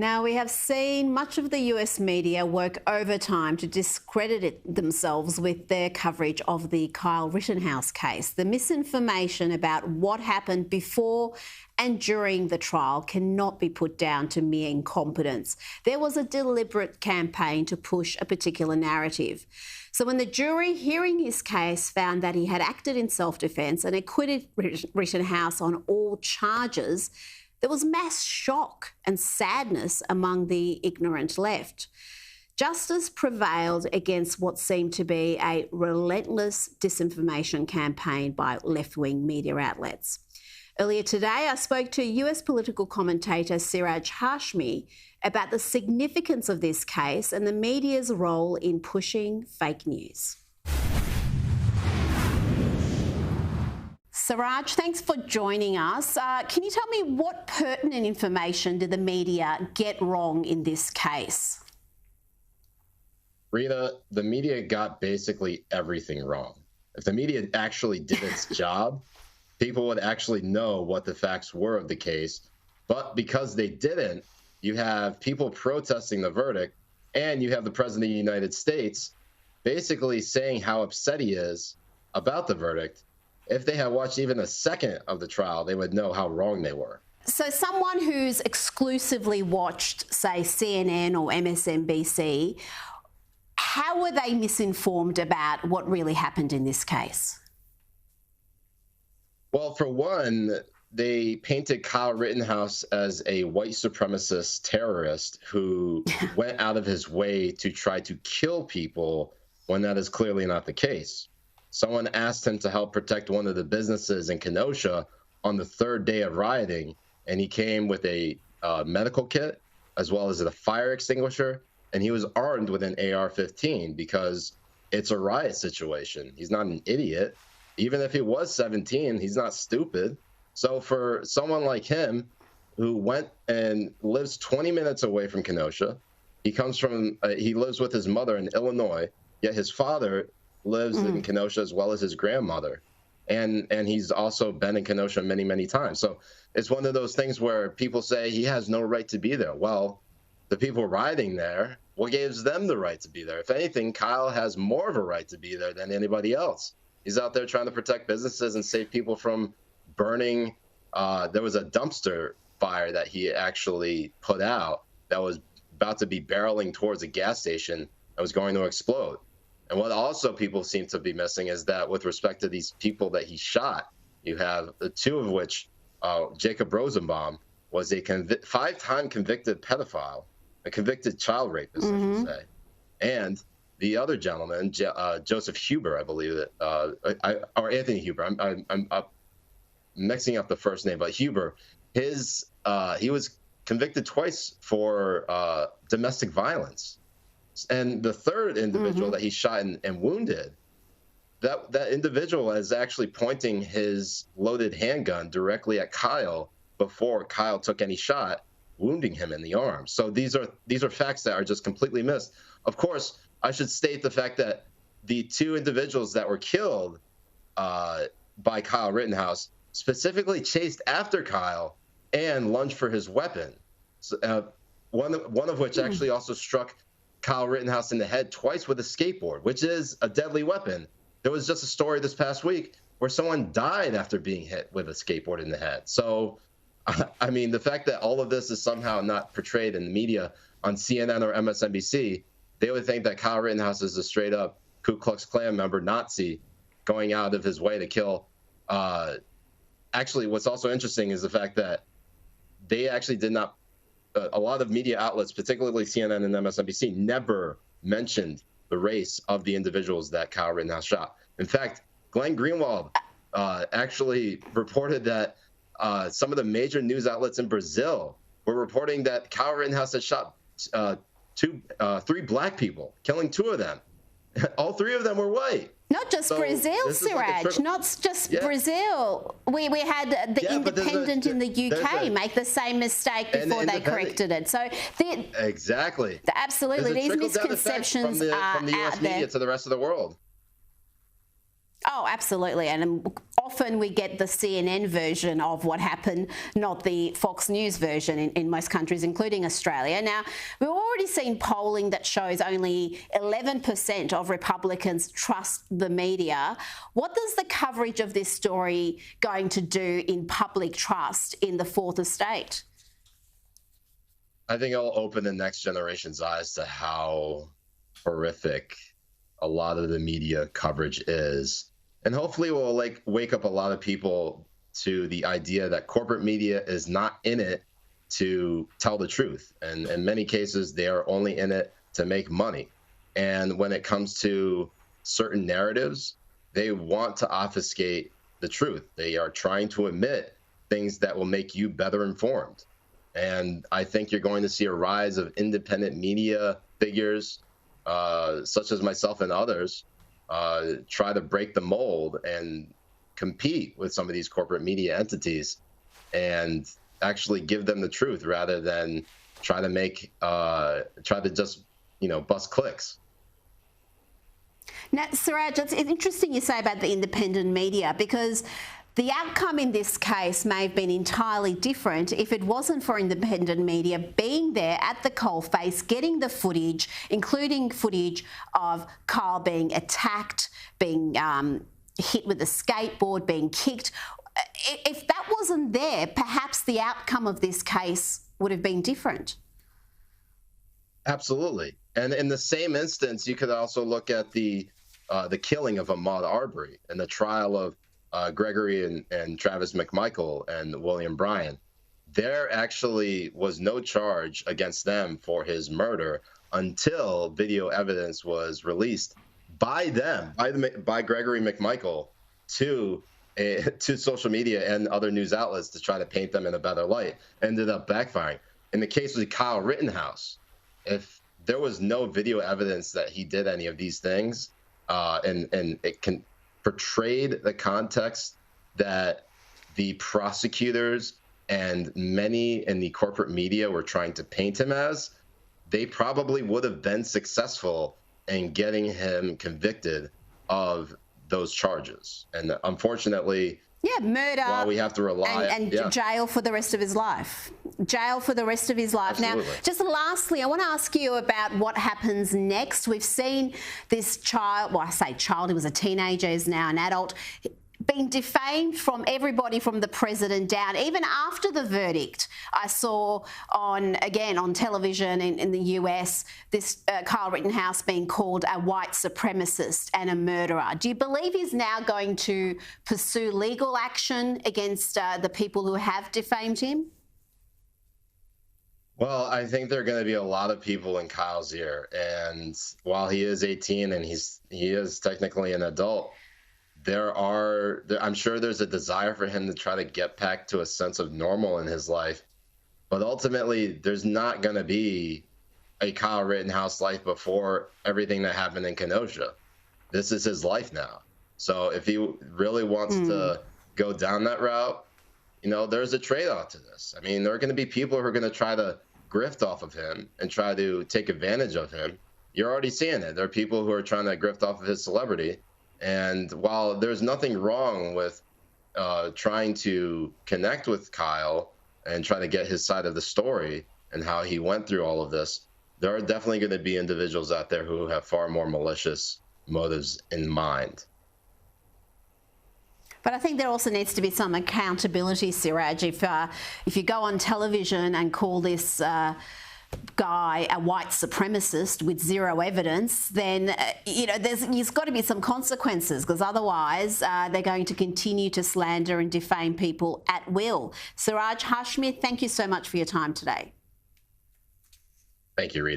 Now, we have seen much of the US media work overtime to discredit themselves with their coverage of the Kyle Rittenhouse case. The misinformation about what happened before and during the trial cannot be put down to mere incompetence. There was a deliberate campaign to push a particular narrative. So when the jury hearing his case found that he had acted in self-defence and acquitted Rittenhouse on all charges, there was mass shock and sadness among the ignorant left. Justice prevailed against what seemed to be a relentless disinformation campaign by left-wing media outlets. Earlier today, I spoke to US political commentator Siraj Hashmi about the significance of this case and the media's role in pushing fake news. Siraj, thanks for joining us. Can you tell me what pertinent information did the media get wrong in this case? Rita, the media got basically everything wrong. If the media actually did its job, people would actually know what the facts were of the case. But because they didn't, you have people protesting the verdict, and you have the President of the United States basically saying how upset he is about the verdict. If they had watched even a second of the trial, they would know how wrong they were. So someone who's exclusively watched, say, CNN or MSNBC, how were they misinformed about what really happened in this case? Well, for one, they painted Kyle Rittenhouse as a white supremacist terrorist who went out of his way to try to kill people when that is clearly not the case. Someone asked him to help protect one of the businesses in Kenosha on the third day of rioting, and he came with a medical kit as well as a fire extinguisher, and he was armed with an AR-15 because it's a riot situation. He's not an idiot. Even if he was 17, he's not stupid. So for someone like him, who went and lives 20 minutes away from Kenosha, he lives with his mother in Illinois, yet his father lives in Kenosha as well as his grandmother. And he's also been in Kenosha many, many times. So it's one of those things where people say he has no right to be there. Well, the people riding there, what gives them the right to be there? If anything, Kyle has more of a right to be there than anybody else. He's out there trying to protect businesses and save people from burning. There was a dumpster fire that he actually put out that was about to be barreling towards a gas station that was going to explode. And what also people seem to be missing is that with respect to these people that he shot, you have the two of which, Jacob Rosenbaum was a 5-time convicted pedophile, a convicted child rapist, I should say. And the other gentleman, Joseph Huber, I believe that, or Anthony Huber. I'm mixing up the first name, but Huber, he was convicted twice for domestic violence. And the third individual that he shot and wounded, that individual is actually pointing his loaded handgun directly at Kyle before Kyle took any shot, wounding him in the arm. So these are facts that are just completely missed. Of course, I should state the fact that the two individuals that were killed by Kyle Rittenhouse specifically chased after Kyle and lunged for his weapon. So, one of which actually also struck Kyle Rittenhouse in the head twice with a skateboard, which is a deadly weapon. There was just a story this past week where someone died after being hit with a skateboard in the head. So, I mean, the fact that all of this is somehow not portrayed in the media on CNN or MSNBC, they would think that Kyle Rittenhouse is a straight-up Ku Klux Klan member, Nazi, going out of his way to kill. Actually, what's also interesting is the fact that they actually did not, a lot of media outlets, particularly CNN and MSNBC, never mentioned the race of the individuals that Kyle Rittenhouse shot. In fact, Glenn Greenwald actually reported that some of the major news outlets in Brazil were reporting that Kyle Rittenhouse had shot three black people, killing two of them. All three of them were white. Not just Brazil, Siraj, not just Brazil. We had the Independent in the UK make the same mistake before they corrected it. So exactly. Absolutely, these misconceptions are from the US out there. media to the rest of the world. Oh, absolutely. And often we get the CNN version of what happened, not the Fox News version in most countries, including Australia. Now, we've already seen polling that shows only 11% of Republicans trust the media. What is the coverage of this story going to do in public trust in the fourth estate? I think it'll open the next generation's eyes to how horrific a lot of the media coverage is. And hopefully we'll wake up a lot of people to the idea that corporate media is not in it to tell the truth. And in many cases, they are only in it to make money. And when it comes to certain narratives, they want to obfuscate the truth. They are trying to omit things that will make you better informed. And I think you're going to see a rise of independent media figures, such as myself and others, try to break the mold and compete with some of these corporate media entities and actually give them the truth rather than try to just, bust clicks. Now, Siraj, it's interesting you say about the independent media, because the outcome in this case may have been entirely different if it wasn't for independent media being there at the coalface, getting the footage, including footage of Kyle being attacked, being hit with a skateboard, being kicked. If that wasn't there, perhaps the outcome of this case would have been different. Absolutely. And in the same instance, you could also look at the killing of Ahmaud Arbery and the trial of Gregory and Travis McMichael and William Bryan. There actually was no charge against them for his murder until video evidence was released by them, by Gregory McMichael, to social media and other news outlets to try to paint them in a better light. Ended up backfiring. In the case of Kyle Rittenhouse, if there was no video evidence that he did any of these things, and it can portrayed the context that the prosecutors and many in the corporate media were trying to paint him as, they probably would have been successful in getting him convicted of those charges. And unfortunately, murder. While we have to rely and jail for the rest of his life. Jail for the rest of his life. Absolutely. Now, just lastly, I want to ask you about what happens next. We've seen this child, well, I say child, he was a teenager, he's now an adult, being defamed from everybody from the president down. Even after the verdict, I saw on television in the US, this Kyle Rittenhouse being called a white supremacist and a murderer. Do you believe he's now going to pursue legal action against the people who have defamed him? Well, I think there are going to be a lot of people in Kyle's ear. And while he is 18 and he is technically an adult, I'm sure there's a desire for him to try to get back to a sense of normal in his life. But ultimately, there's not going to be a Kyle Rittenhouse life before everything that happened in Kenosha. This is his life now. So if he really wants to go down that route, there's a trade-off to this. I mean, there are going to be people who are going to try to grift off of him and try to take advantage of him. You're already seeing it. There are people who are trying to grift off of his celebrity. And while there's nothing wrong with trying to connect with Kyle and try to get his side of the story and how he went through all of this, there are definitely going to be individuals out there who have far more malicious motives in mind. But I think there also needs to be some accountability, Siraj. If you go on television and call this guy a white supremacist with zero evidence, then there's got to be some consequences, because otherwise they're going to continue to slander and defame people at will. Siraj Hashmi, thank you so much for your time today. Thank you, Rita.